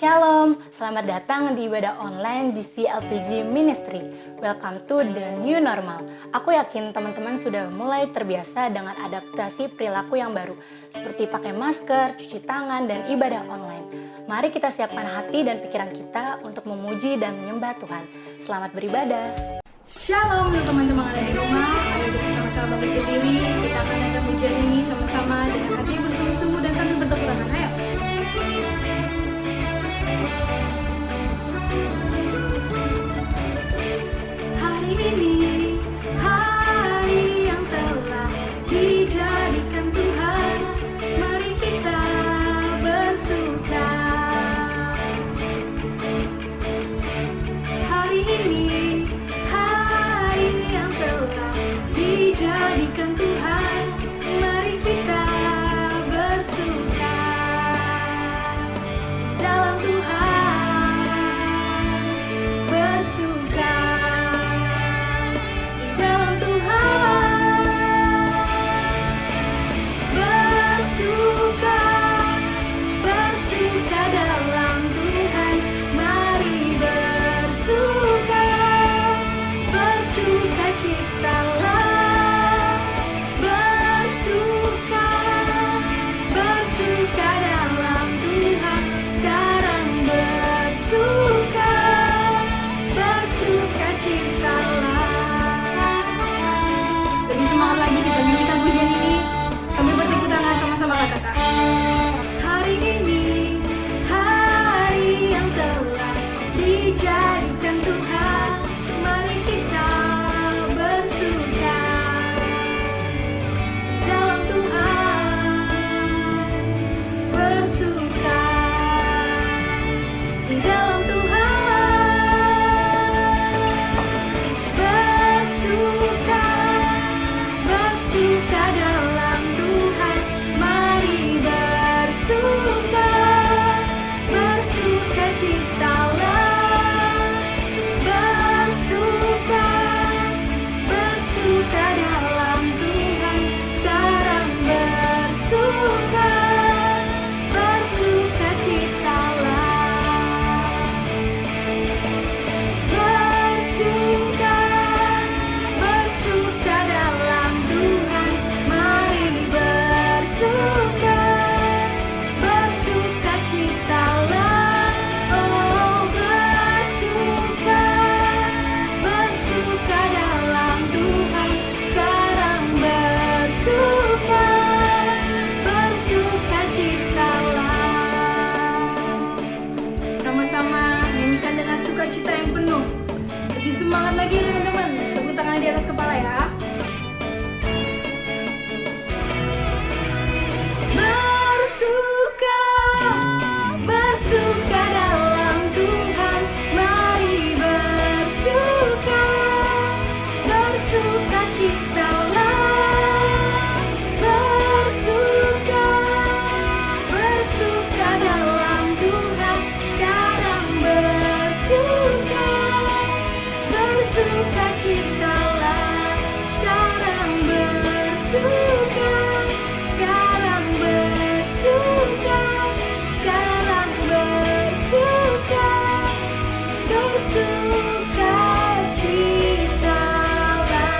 Shalom, selamat datang di ibadah online di CLPG Ministry. Welcome to the new normal. Aku yakin teman-teman sudah mulai terbiasa dengan adaptasi perilaku yang baru, seperti pakai masker, cuci tangan, dan ibadah online. Mari kita siapkan hati dan pikiran kita untuk memuji dan menyembah Tuhan. Selamat beribadah. Shalom untuk teman-teman ada di rumah. Ayo kita sama-sama bangkit berdiri. Kita akan naikkan pujian ini sama-sama dengan hati bersungguh-sungguh dan sambil bertepuk tangan. Ayo. Hari ini hari yang telah dijadikan Tuhan. Mari kita bersuka. Hari ini hari yang telah dijadikan Tuhan. Mari kita bersuka dalam Tuhan, bersuka di dalam Tuhan, bersuka, bersuka dalam Tuhan. Mari bersuka, bersuka citalah, bersuka, bersuka dalam Tuhan. Sekarang bersuka, bersuka citalah. Lebih semangat lagi kita nyanyikan pujian ini sambil bertepuk tangan sama-sama katakan. Hari ini hari yang telah dijadikan Tuhan. Mari kita bersuka di dalam Tuhan, bersuka di dalam Tuhan, bersuka, bersuka dalam Tuhan. Mari bersuka, bersuka citalah, bersuka, bersuka dalam Tuhan. Sekarang bersuka, bersuka citalah, bersuka, bersuka dalam Tuhan. Mari bersuka, bersuka citalah. Oh, bersuka, bersuka dalam Tuhan. Sekarang bersuka, bersuka citalah. Sama-sama nyanyikan dengan sukacita yang penuh. Lebih semangat lagi teman-teman. Tepuk tangan di atas kepala ya. Bersuka, bersuka dalam Tuhan. Mari bersuka, bersuka citalah, bersuka, bersuka dalam Tuhan. Sekarang bersuka, bersuka citalah. Sekarang bersuka, sekarang bersuka, sekarang bersuka, bersuka citalah.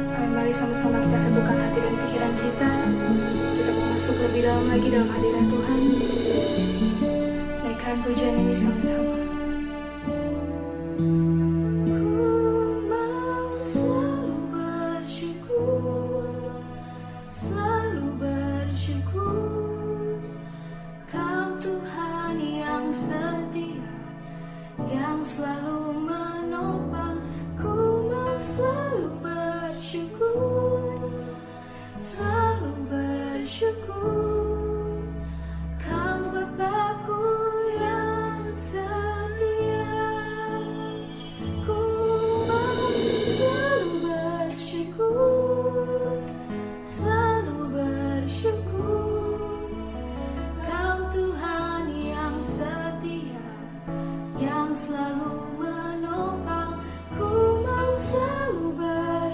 Ayo mari sama-sama kita satukan hati dan pikiran kita. Kita mau masuk lebih dalam lagi dalam hadirat Tuhan. Naikkan pujian ini sama-sama. Ku mau selalu bersyukur, selalu bersyukur. Kau Tuhan yang setia, yang selalu menopang. Ku mau selalu bersyukur, selalu bersyukur. Kau Bapa-Ku yang setia. Ku mau selalu bersyukur, selalu bersyukur. Kau Tuhan yang setia, yang selalu menopang. Ku mau selalu bersyukur.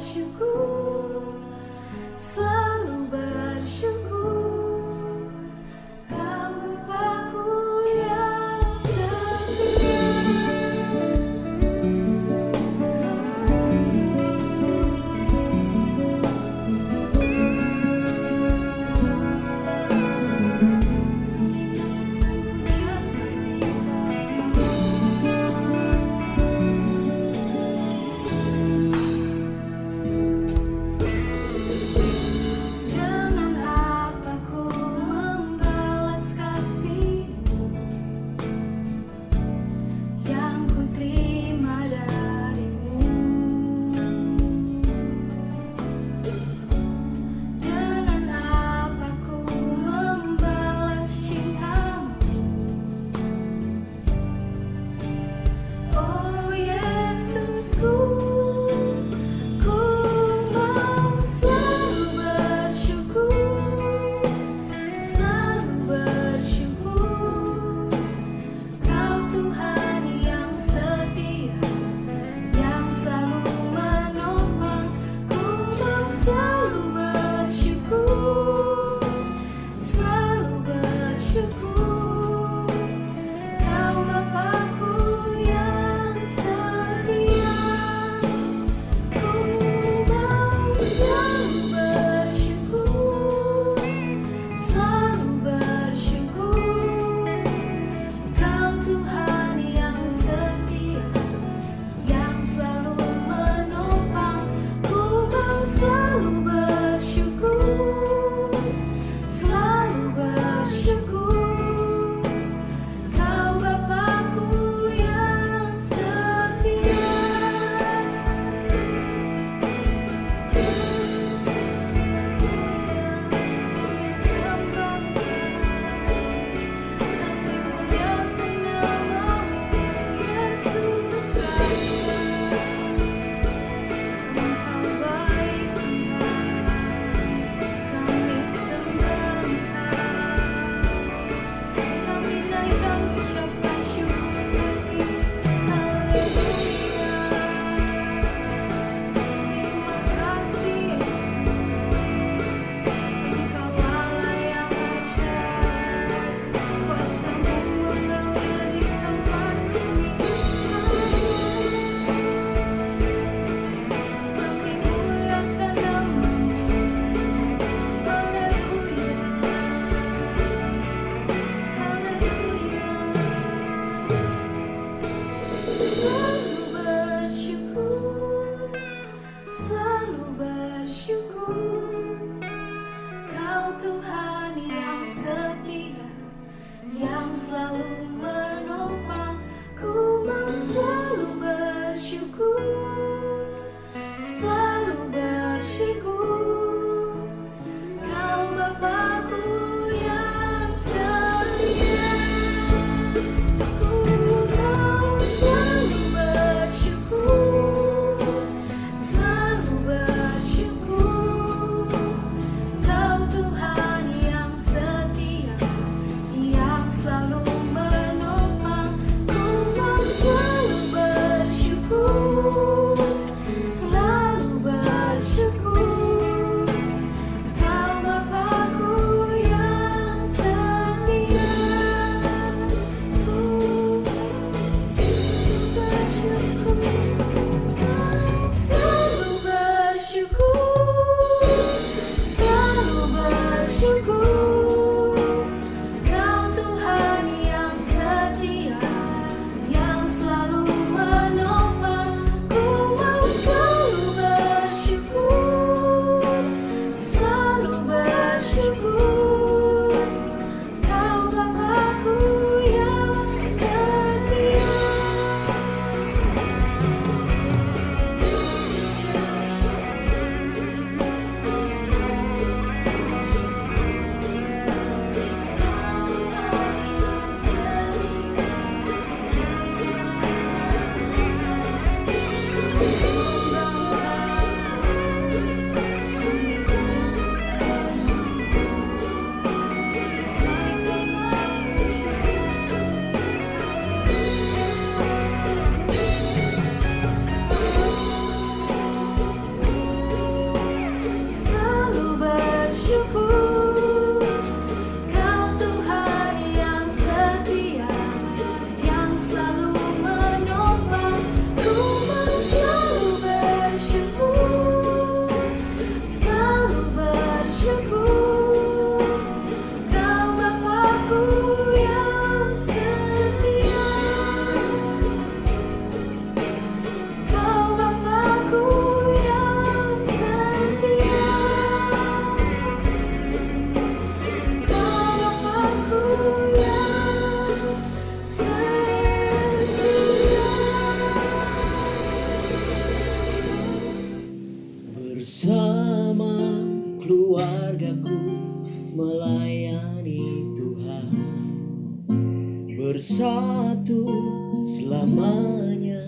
selamanya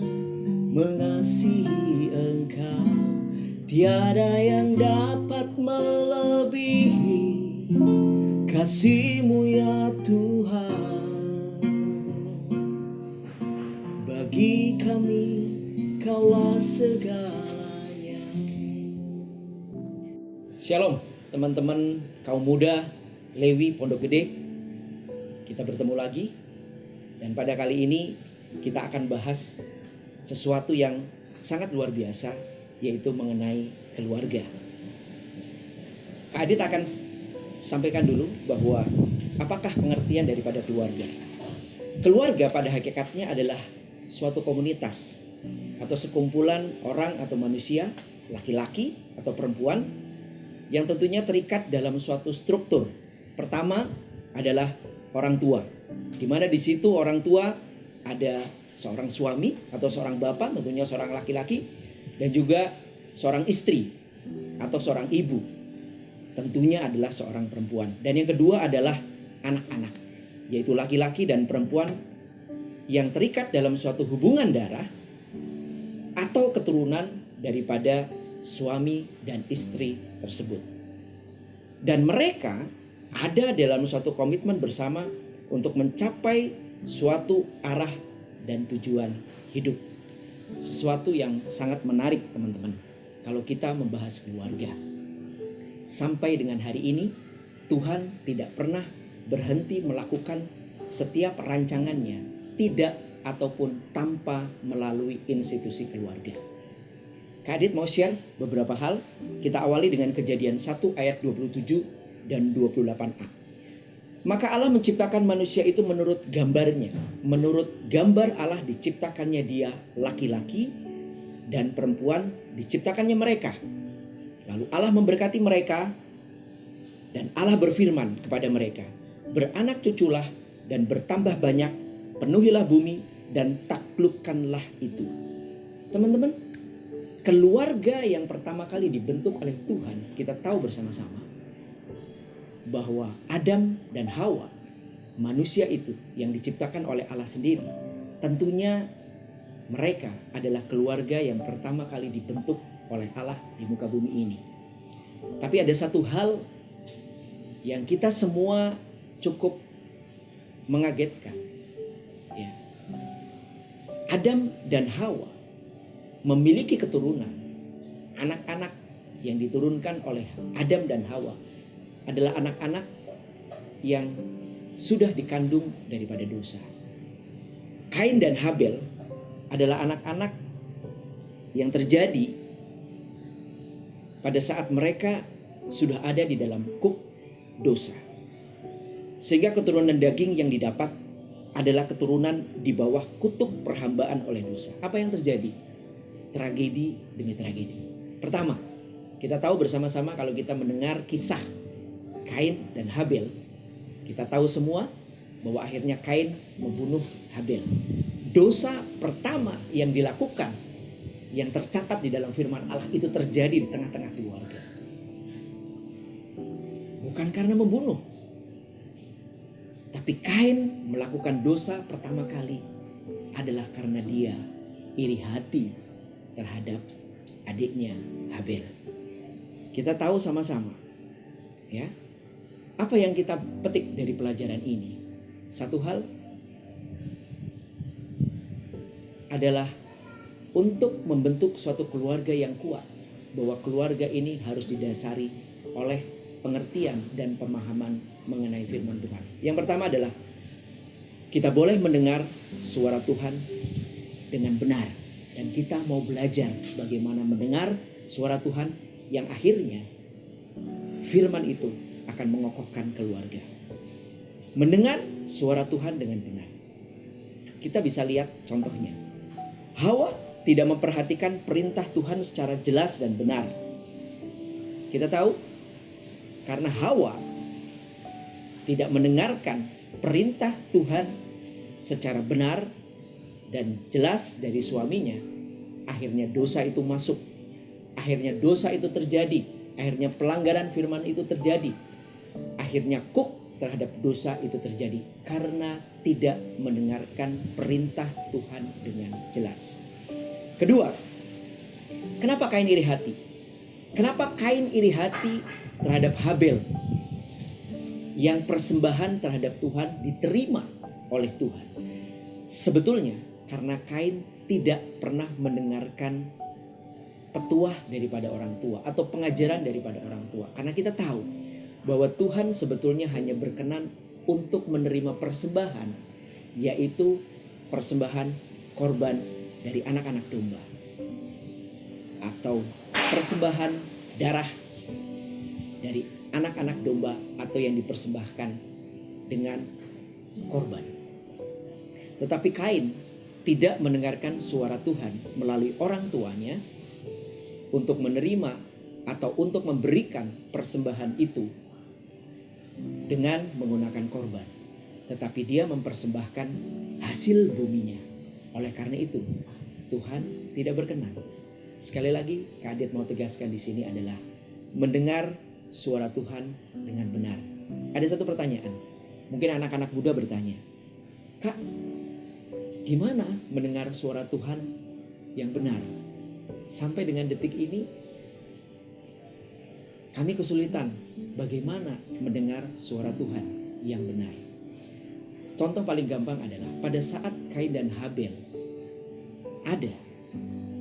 mengasihi Engkau. Tiada yang dapat melebihi kasih-Mu ya Tuhan. Bagi kami Kaulah segalanya. Shalom teman-teman kaum muda Lewi Pondok Gede. Kita bertemu lagi. Dan pada kali ini kita akan bahas sesuatu yang sangat luar biasa, yaitu mengenai keluarga. Kak Adit akan sampaikan dulu bahwa apakah pengertian daripada keluarga. Keluarga pada hakikatnya adalah suatu komunitas atau sekumpulan orang atau manusia, laki-laki atau perempuan, yang tentunya terikat dalam suatu struktur. Pertama adalah orang tua, di mana di situ orang tua ada seorang suami atau seorang bapak, tentunya seorang laki-laki, dan juga seorang istri atau seorang ibu, tentunya adalah seorang perempuan. Dan yang kedua adalah anak-anak, yaitu laki-laki dan perempuan yang terikat dalam suatu hubungan darah atau keturunan daripada suami dan istri tersebut. Dan mereka ada dalam suatu komitmen bersama untuk mencapai suatu arah dan tujuan hidup. Sesuatu yang sangat menarik teman-teman kalau kita membahas keluarga. Sampai dengan hari ini Tuhan tidak pernah berhenti melakukan setiap rancangannya tidak ataupun tanpa melalui institusi keluarga. Kak Adit mau share beberapa hal. Kita awali dengan Kejadian 1 ayat 27 dan 28a. Maka Allah menciptakan manusia itu menurut gambarnya. Menurut gambar Allah diciptakannya dia laki-laki, dan perempuan diciptakannya mereka. Lalu Allah memberkati mereka, dan Allah berfirman kepada mereka, beranak cuculah dan bertambah banyak, penuhilah bumi dan taklukkanlah itu. Teman-teman, keluarga yang pertama kali dibentuk oleh Tuhan, kita tahu bersama-sama bahwa Adam dan Hawa, manusia itu yang diciptakan oleh Allah sendiri, tentunya mereka adalah keluarga yang pertama kali dibentuk oleh Allah di muka bumi ini. Tapi ada satu hal yang kita semua cukup mengagetkan, ya. Adam dan Hawa memiliki keturunan. Anak-anak yang diturunkan oleh Adam dan Hawa adalah anak-anak yang sudah dikandung daripada dosa. Kain dan Habel adalah anak-anak yang terjadi pada saat mereka sudah ada di dalam kuk dosa. Sehingga keturunan daging yang didapat adalah keturunan di bawah kutuk perhambaan oleh dosa. Apa yang terjadi? Tragedi demi tragedi. Pertama, kita tahu bersama-sama kalau kita mendengar kisah Kain dan Habel, kita tahu semua bahwa akhirnya Kain membunuh Habel. Dosa pertama yang dilakukan, yang tercatat di dalam firman Allah, itu terjadi di tengah-tengah keluarga. Bukan karena membunuh, tapi Kain melakukan dosa pertama kali adalah karena dia iri hati terhadap adiknya Habel. Kita tahu sama-sama, ya. Apa yang kita petik dari pelajaran ini? Satu hal adalah untuk membentuk suatu keluarga yang kuat, bahwa keluarga ini harus didasari oleh pengertian dan pemahaman mengenai firman Tuhan. Yang pertama adalah kita boleh mendengar suara Tuhan dengan benar, dan kita mau belajar bagaimana mendengar suara Tuhan yang akhirnya firman itu akan mengokohkan keluarga. Mendengar suara Tuhan dengan benar. Kita bisa lihat contohnya. Hawa tidak memperhatikan perintah Tuhan secara jelas dan benar. Kita tahu karena Hawa tidak mendengarkan perintah Tuhan secara benar dan jelas dari suaminya, akhirnya dosa itu masuk. Akhirnya dosa itu terjadi. Akhirnya pelanggaran firman itu terjadi. Akhirnya kuk terhadap dosa itu terjadi karena tidak mendengarkan perintah Tuhan dengan jelas. Kedua, kenapa Kain iri hati? Kenapa Kain iri hati terhadap Habel yang persembahan terhadap Tuhan diterima oleh Tuhan? Sebetulnya karena Kain tidak pernah mendengarkan petuah daripada orang tua atau pengajaran daripada orang tua. Karena kita tahu bahwa Tuhan sebetulnya hanya berkenan untuk menerima persembahan, yaitu persembahan korban dari anak-anak domba atau persembahan darah dari anak-anak domba atau yang dipersembahkan dengan korban. Tetapi Kain tidak mendengarkan suara Tuhan melalui orang tuanya untuk menerima atau untuk memberikan persembahan itu dengan menggunakan korban. Tetapi dia mempersembahkan hasil buminya. Oleh karena itu, Tuhan tidak berkenan. Sekali lagi, Kak Adit mau tegaskan di sini adalah mendengar suara Tuhan dengan benar. Ada satu pertanyaan. Mungkin anak-anak muda bertanya, Kak, gimana mendengar suara Tuhan yang benar? Sampai dengan detik ini kami kesulitan bagaimana mendengar suara Tuhan yang benar. Contoh paling gampang adalah pada saat Kain dan Habel ada,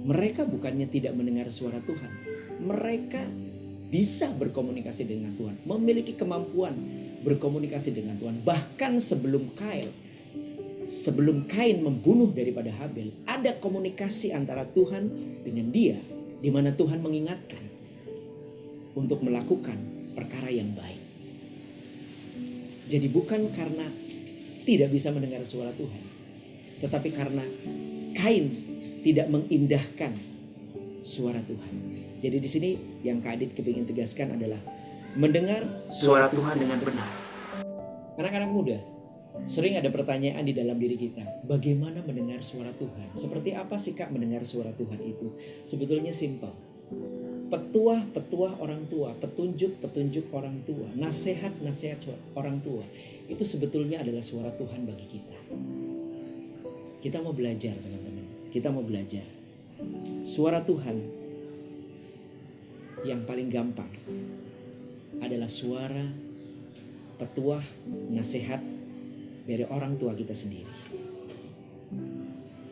mereka bukannya tidak mendengar suara Tuhan. Mereka bisa berkomunikasi dengan Tuhan, memiliki kemampuan berkomunikasi dengan Tuhan. Bahkan sebelum Kain membunuh daripada Habel, ada komunikasi antara Tuhan dengan dia, di mana Tuhan mengingatkan untuk melakukan perkara yang baik. Jadi bukan karena tidak bisa mendengar suara Tuhan, tetapi karena Kain tidak mengindahkan suara Tuhan. Jadi di sini yang Kak Adit kepingin tegaskan adalah mendengar suara Tuhan dengan benar. Anak-anak muda, sering ada pertanyaan di dalam diri kita, bagaimana mendengar suara Tuhan? Seperti apa sih Kak mendengar suara Tuhan itu? Sebetulnya simpel. Petuah-petuah orang tua, petunjuk-petunjuk orang tua, nasihat-nasihat orang tua, itu sebetulnya adalah suara Tuhan bagi kita. Kita mau belajar, teman-teman. Kita mau belajar. Suara Tuhan yang paling gampang adalah suara petuah, nasihat dari orang tua kita sendiri.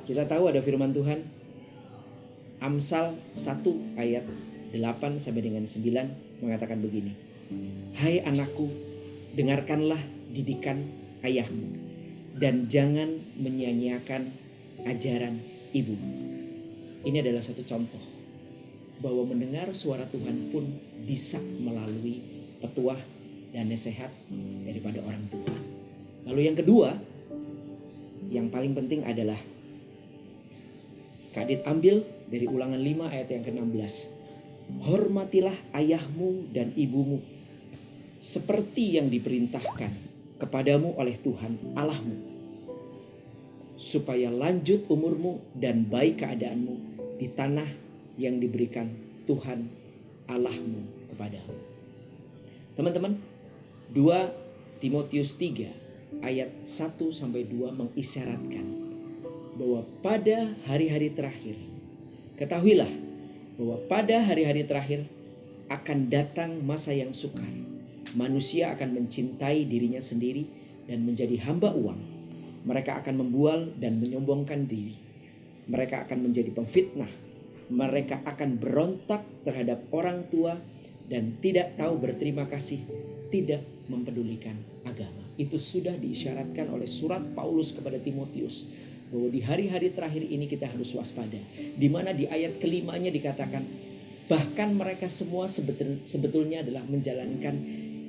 Kita tahu ada firman Tuhan Amsal 1 ayat 8 sampai dengan 9 mengatakan begini. Hai anakku, dengarkanlah didikan ayahmu dan jangan menyia-nyiakan ajaran ibu. Ini adalah satu contoh bahwa mendengar suara Tuhan pun bisa melalui petuah dan nasihat daripada orang tua. Lalu yang kedua, yang paling penting adalah Kak Adit ambil dari Ulangan 5 ayat yang ke-16. Hormatilah ayahmu dan ibumu seperti yang diperintahkan kepadamu oleh Tuhan Allahmu, supaya lanjut umurmu dan baik keadaanmu di tanah yang diberikan Tuhan Allahmu kepadamu. Teman-teman, 2 Timotius 3 ayat 1 sampai 2 mengisyaratkan bahwa pada hari-hari terakhir, ketahuilah bahwa pada hari-hari terakhir akan datang masa yang sukar. Manusia akan mencintai dirinya sendiri dan menjadi hamba uang. Mereka akan membual dan menyombongkan diri. Mereka akan menjadi pemfitnah. Mereka akan berontak terhadap orang tua dan tidak tahu berterima kasih, tidak mempedulikan agama. Itu sudah diisyaratkan oleh surat Paulus kepada Timotius, bahwa di hari-hari terakhir ini kita harus waspada. Di mana di ayat kelimanya dikatakan, bahkan mereka semua sebetulnya adalah menjalankan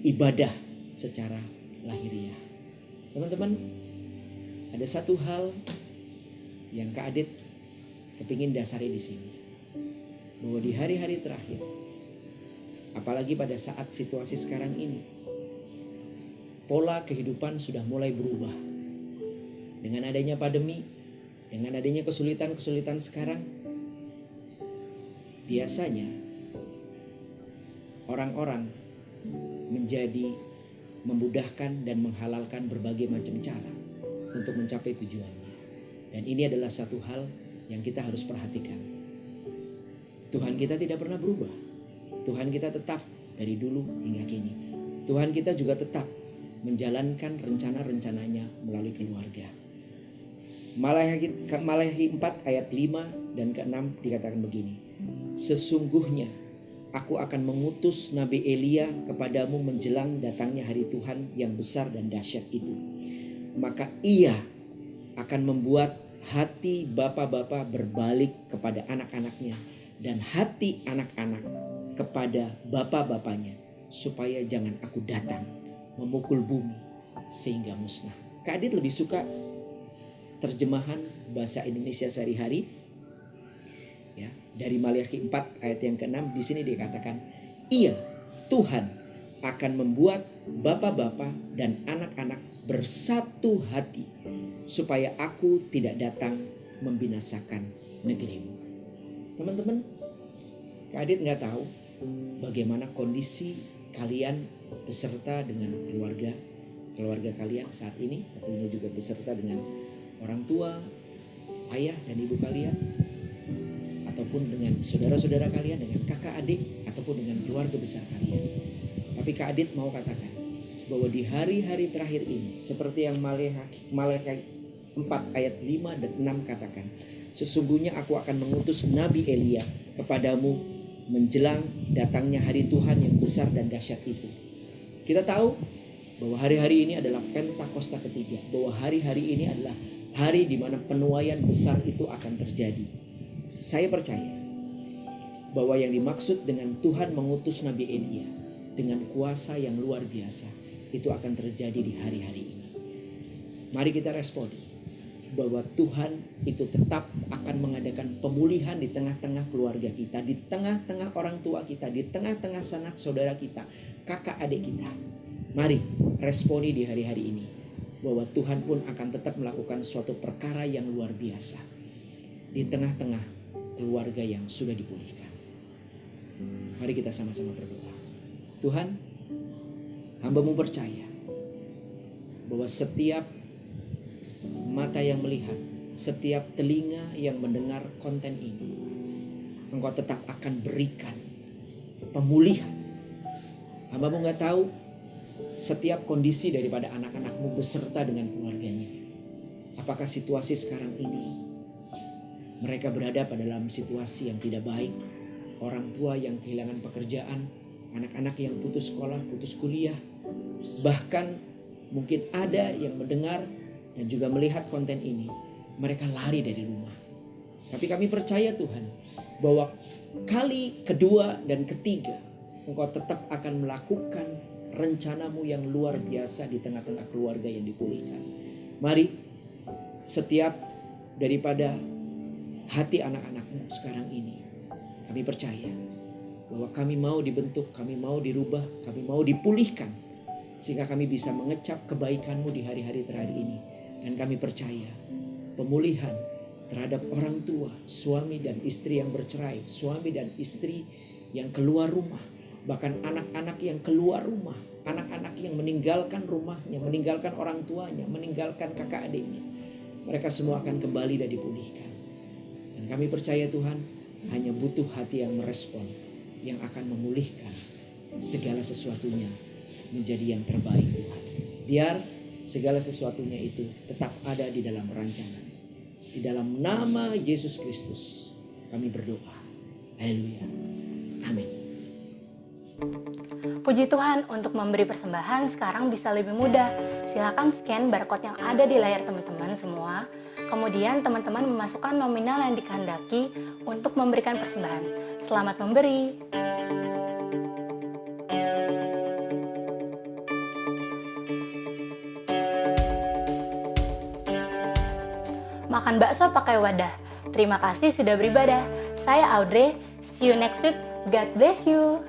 ibadah secara lahiriah. Teman-teman, ada satu hal yang Kak Adit kepingin dasari di sini, bahwa di hari-hari terakhir, apalagi pada saat situasi sekarang ini, pola kehidupan sudah mulai berubah. Dengan adanya pandemi, dengan adanya kesulitan-kesulitan sekarang, biasanya orang-orang menjadi memudahkan dan menghalalkan berbagai macam cara untuk mencapai tujuannya. Dan ini adalah satu hal yang kita harus perhatikan. Tuhan kita tidak pernah berubah. Tuhan kita tetap dari dulu hingga kini. Tuhan kita juga tetap menjalankan rencana-rencananya melalui keluarga. Maleakhi 4 ayat 5 dan ke-6 dikatakan begini. Sesungguhnya aku akan mengutus Nabi Elia kepadamu menjelang datangnya hari Tuhan yang besar dan dahsyat itu. Maka ia akan membuat hati bapa-bapa berbalik kepada anak-anaknya dan hati anak-anak kepada bapa-bapanya, supaya jangan aku datang memukul bumi sehingga musnah. Kak Adit lebih suka terjemahan bahasa Indonesia sehari-hari. Ya, dari Maleakhi 4 ayat yang ke-6 di sini dikatakan, ia Tuhan akan membuat bapa-bapa dan anak-anak bersatu hati supaya aku tidak datang membinasakan negerimu. Teman-teman, Kak Adit nggak tahu bagaimana kondisi kalian beserta dengan keluarga kalian saat ini, tentunya juga beserta dengan orang tua, ayah dan ibu kalian, ataupun dengan saudara-saudara kalian, dengan kakak adik, ataupun dengan keluarga besar kalian. Tapi Kak Adit mau katakan bahwa di hari-hari terakhir ini, seperti yang Maleakhi 4 ayat 5 dan 6 katakan, sesungguhnya aku akan mengutus Nabi Elia kepadamu menjelang datangnya hari Tuhan yang besar dan dahsyat itu. Kita tahu bahwa hari-hari ini adalah Pentakosta ketiga, bahwa hari-hari ini adalah hari di mana penuaian besar itu akan terjadi. Saya percaya bahwa yang dimaksud dengan Tuhan mengutus Nabi Elia dengan kuasa yang luar biasa itu akan terjadi di hari-hari ini. Mari kita respon bahwa Tuhan itu tetap akan mengadakan pemulihan di tengah-tengah keluarga kita, di tengah-tengah orang tua kita, di tengah-tengah sanak saudara kita, kakak adik kita. Mari responi di hari-hari ini bahwa Tuhan pun akan tetap melakukan suatu perkara yang luar biasa di tengah-tengah keluarga yang sudah dipulihkan. Mari kita sama-sama berdoa. Tuhan, hamba-Mu percaya bahwa setiap mata yang melihat, setiap telinga yang mendengar konten ini, Engkau tetap akan berikan pemulihan. Hamba-Mu gak tahu setiap kondisi daripada anak-anak-Mu beserta dengan keluarganya. Apakah situasi sekarang ini mereka berada pada dalam situasi yang tidak baik, orang tua yang kehilangan pekerjaan, anak-anak yang putus sekolah, putus kuliah, bahkan mungkin ada yang mendengar dan juga melihat konten ini, mereka lari dari rumah. Tapi kami percaya Tuhan, bahwa kali kedua dan ketiga, Engkau tetap akan melakukan rencana-Mu yang luar biasa di tengah-tengah keluarga yang dipulihkan. Mari, setiap daripada hati anak-anak-Mu sekarang ini, kami percaya bahwa kami mau dibentuk, kami mau dirubah, kami mau dipulihkan, sehingga kami bisa mengecap kebaikan-Mu di hari-hari terakhir ini. Dan kami percaya pemulihan terhadap orang tua, suami dan istri yang bercerai, suami dan istri yang keluar rumah, bahkan anak-anak yang keluar rumah, anak-anak yang meninggalkan rumahnya, meninggalkan orang tuanya, meninggalkan kakak adiknya. Mereka semua akan kembali dan dipulihkan. Dan kami percaya Tuhan, hanya butuh hati yang merespon, yang akan memulihkan segala sesuatunya menjadi yang terbaik Tuhan. Biar segala sesuatunya itu tetap ada di dalam rancangan. Di dalam nama Yesus Kristus kami berdoa. Haleluya. Amin. Puji Tuhan, untuk memberi persembahan sekarang bisa lebih mudah. Silakan scan barcode yang ada di layar teman-teman semua. Kemudian teman-teman memasukkan nominal yang dikehendaki untuk memberikan persembahan. Selamat memberi. Makan bakso pakai wadah. Terima kasih sudah beribadah. Saya Audrey. See you next week. God bless you.